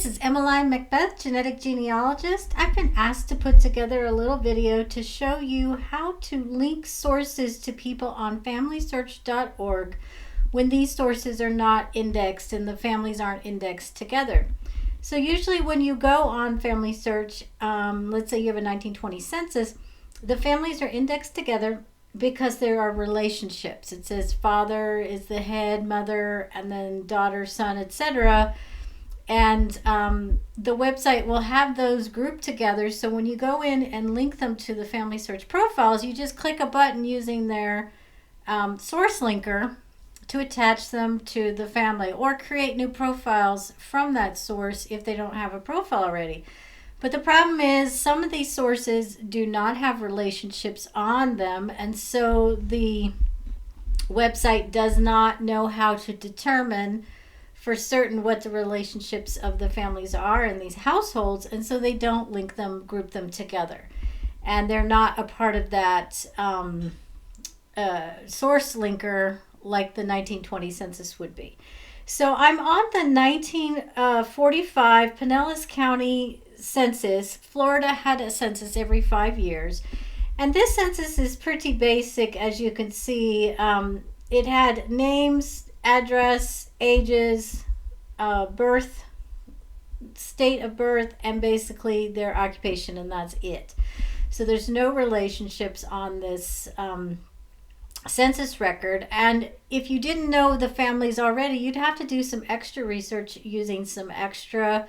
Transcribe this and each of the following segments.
This is Emmeline Macbeth, genetic genealogist. I've been asked to put together a little video to show you how to link sources to people on FamilySearch.org when these sources are not indexed and the families aren't indexed together. So usually when you go on FamilySearch, let's say you have a 1920 census, the families are indexed together because there are relationships. It says father is the head, mother, and then daughter, son, etc. And the website will have those grouped together. So when you go in and link them to the FamilySearch profiles, you just click a button using their source linker to attach them to the family or create new profiles from that source if they don't have a profile already. But the problem is some of these sources do not have relationships on them, and so the website does not know how to determine for certain what the relationships of the families are in these households, and so they don't link them, group them together. And they're not a part of that source linker like the 1920 census would be. So I'm on the 1945 Pinellas County census. Florida had a census every 5 years. And this census is pretty basic, as you can see. It had names, address, ages, birth, state of birth, and basically their occupation, and that's it. So there's no relationships on this census record. And if you didn't know the families already, you'd have to do some extra research using some extra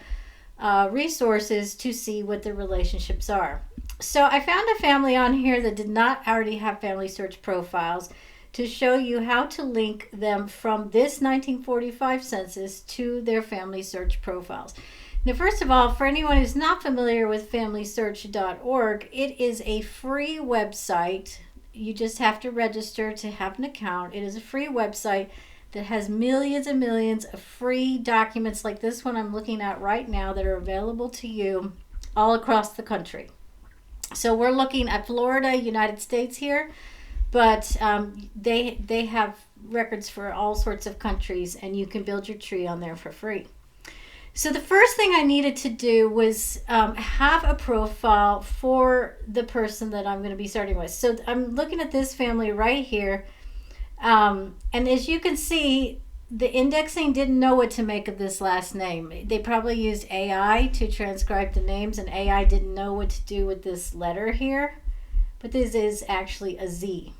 resources to see what the relationships are. So I found a family on here that did not already have FamilySearch profiles to show you how to link them from this 1945 census to their FamilySearch profiles. Now, first of all, for anyone who's not familiar with FamilySearch.org, it is a free website. You just have to register to have an account. It is a free website that has millions and millions of free documents like this one I'm looking at right now that are available to you all across the country. So we're looking at Florida, United States here, but they have records for all sorts of countries, and you can build your tree on there for free. So the first thing I needed to do was have a profile for the person that I'm going to be starting with. So I'm looking at this family right here. And as you can see, the indexing didn't know what to make of this last name. They probably used AI to transcribe the names, and AI didn't know what to do with this letter here. But this is actually a Z.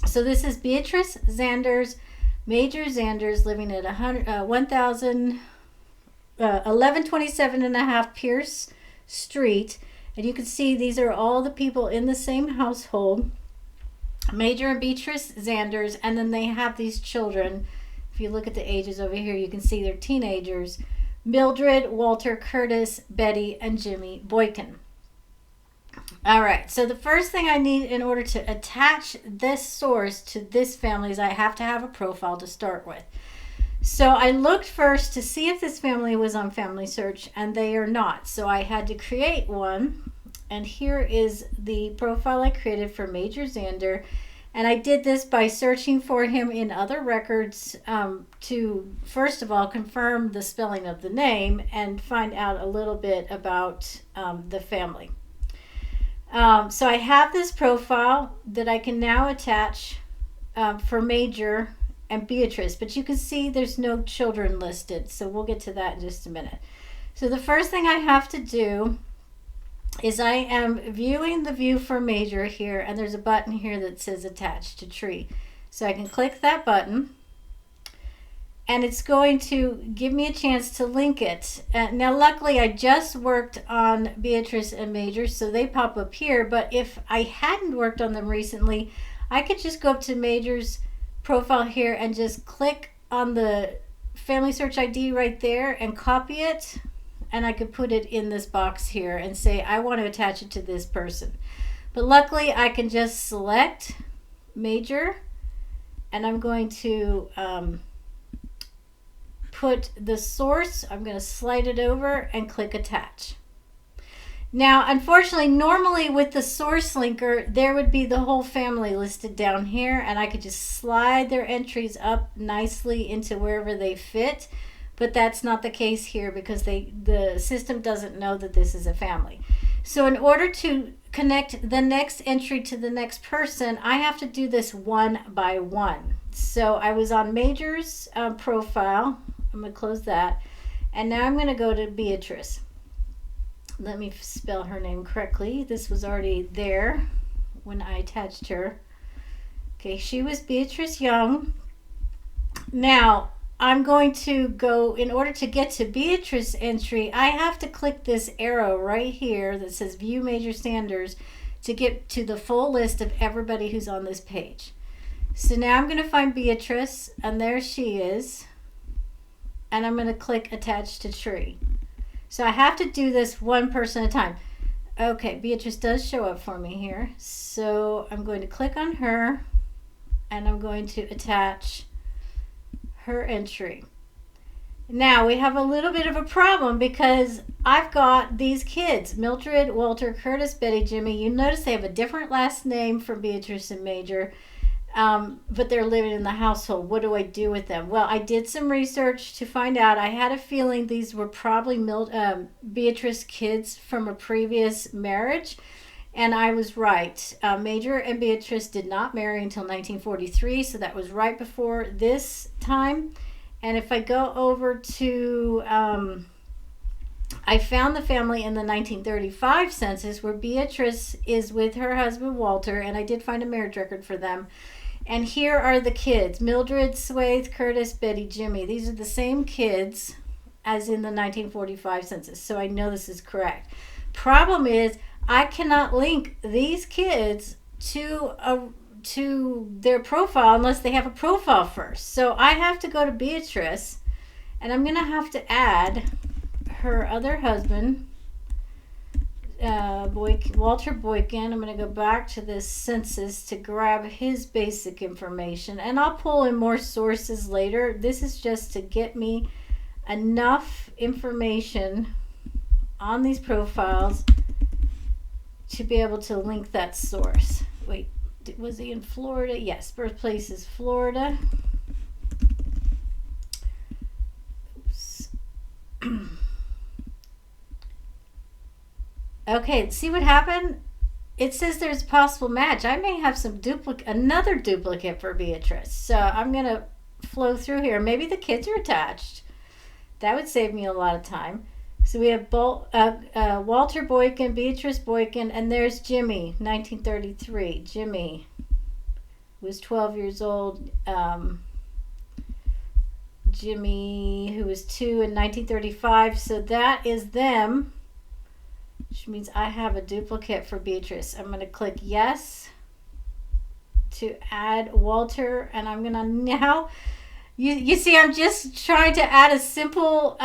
So this is Beatrice Zanders, Major Zanders, living at 1127 and a half Pierce Street. And you can see these are all the people in the same household. Major and Beatrice Zanders, and then they have these children. If you look at the ages over here, you can see they're teenagers. Mildred, Walter, Curtis, Betty, and Jimmy Boykin. All right, so the first thing I need in order to attach this source to this family is I have to have a profile to start with. So I looked first to see if this family was on FamilySearch, and they are not. So I had to create one, and here is the profile I created for Major Zander. And I did this by searching for him in other records to, first of all, confirm the spelling of the name and find out a little bit about the family. So I have this profile that I can now attach for Major and Beatrice, but you can see there's no children listed, so we'll get to that in just a minute. So the first thing I have to do is I am viewing the view for Major here, and there's a button here that says attach to tree. So I can click that button, and it's going to give me a chance to link it. Now luckily I just worked on Beatrice and Major, so they pop up here, but if I hadn't worked on them recently, I could just go up to Major's profile here and just click on the FamilySearch ID right there and copy it, and I could put it in this box here and say I want to attach it to this person. But luckily I can just select Major, and I'm going to put the source, I'm going to slide it over and click attach. Now, unfortunately, normally with the source linker, there would be the whole family listed down here, and I could just slide their entries up nicely into wherever they fit. but that's not the case here because the system doesn't know that this is a family. So in order to connect the next entry to the next person, I have to do this one by one. So I was on Major's profile. I'm going to close that. And now I'm going to go to Beatrice. Let me spell her name correctly. This was already there when I attached her. Okay, she was Beatrice Young. Now, I'm going to go, in order to get to Beatrice entry, I have to click this arrow right here that says View Major Standards to get to the full list of everybody who's on this page. So now I'm going to find Beatrice, and there she is. And I'm going to click Attach to Tree. So I have to do this one person at a time. Okay, Beatrice does show up for me here. So I'm going to click on her, and I'm going to attach her entry. Now we have a little bit of a problem because I've got these kids, Mildred, Walter, Curtis, Betty, Jimmy. You notice they have a different last name for Beatrice and Major, but they're living in the household. What do I do with them? Well, I did some research to find out. I had a feeling these were probably Beatrice kids from a previous marriage. And I was right. Major and Beatrice did not marry until 1943, so that was right before this time. And if I go over to, I found the family in the 1935 census where Beatrice is with her husband Walter, and I did find a marriage record for them. And here are the kids: Mildred, Swaith, Curtis, Betty, Jimmy. These are the same kids as in the 1945 census, so I know this is correct. Problem is, I cannot link these kids to their profile unless they have a profile first. So I have to go to Beatrice, and I'm going to have to add her other husband, Walter Boykin. I'm going to go back to this census to grab his basic information, and I'll pull in more sources later. This is just to get me enough information on these profiles to be able to link that source. Wait, was he in Florida? Yes, birthplace is Florida. Oops. Okay, see what happened? It says there's a possible match. I may have some another duplicate for Beatrice. So I'm going to flow through here. Maybe the kids are attached. That would save me a lot of time. So we have Walter Boykin, Beatrice Boykin, and there's Jimmy, 1933. Jimmy was 12 years old. Jimmy, who was 2 in 1935. So that is them, which means I have a duplicate for Beatrice. I'm going to click yes to add Walter, and I'm going to now, you see, I'm just trying to add a simple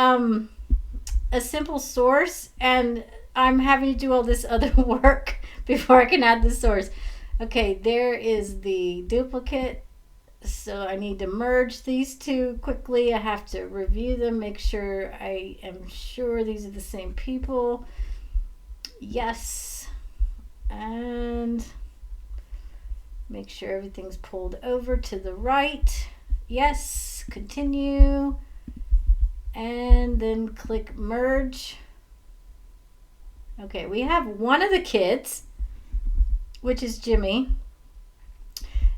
source, and I'm having to do all this other work before I can add the source. Okay, there is the duplicate. So I need to merge these two quickly. I have to review them, make sure I am sure these are the same people. Yes. And make sure everything's pulled over to the right. Yes. Continue. And then click merge. Okay, we have one of the kids, which is Jimmy.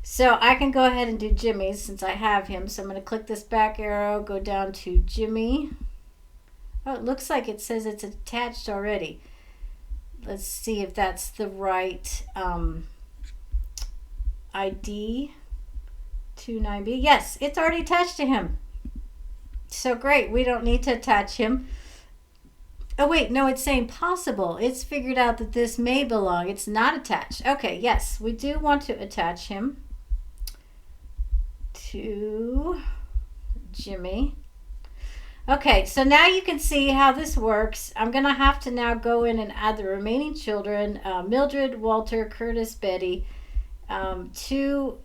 So I can go ahead and do Jimmy's since I have him. So I'm going to click this back arrow, go down to Jimmy. Oh, it looks like it says it's attached already. Let's see if that's the right ID 29B. Yes, it's already attached to him. So great, we don't need to attach him. Oh wait, no, it's saying possible. It's figured out that this may belong. It's not attached. Okay, yes, we do want to attach him to Jimmy. Okay, so now you can see how this works. I'm going to have to now go in and add the remaining children, Mildred, Walter, Curtis, Betty, to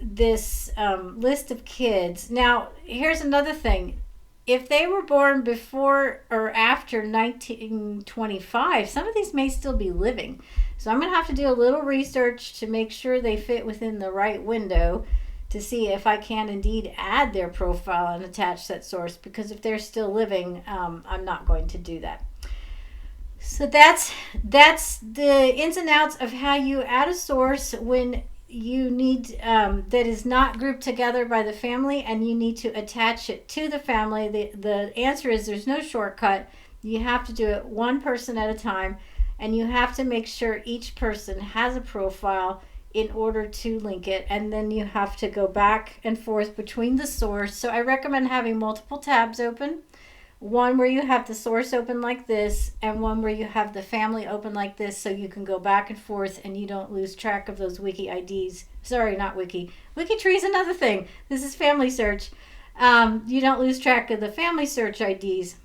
this list of kids. Now, here's another thing. If they were born before or after 1925, some of these may still be living. So I'm going to have to do a little research to make sure they fit within the right window to see if I can indeed add their profile and attach that source, because if they're still living, I'm not going to do that. So that's the ins and outs of how you add a source when you need that is not grouped together by the family, and you need to attach it to the family. The answer is there's no shortcut. You have to do it one person at a time, and you have to make sure each person has a profile in order to link it, and then you have to go back and forth between the source. So I recommend having multiple tabs open, one where you have the source open like this, and one where you have the family open like this, so you can go back and forth and you don't lose track of those wiki IDs. Sorry, not wiki. WikiTree is another thing. This is FamilySearch. You don't lose track of the FamilySearch IDs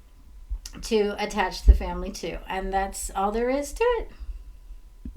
to attach the family to, and that's all there is to it.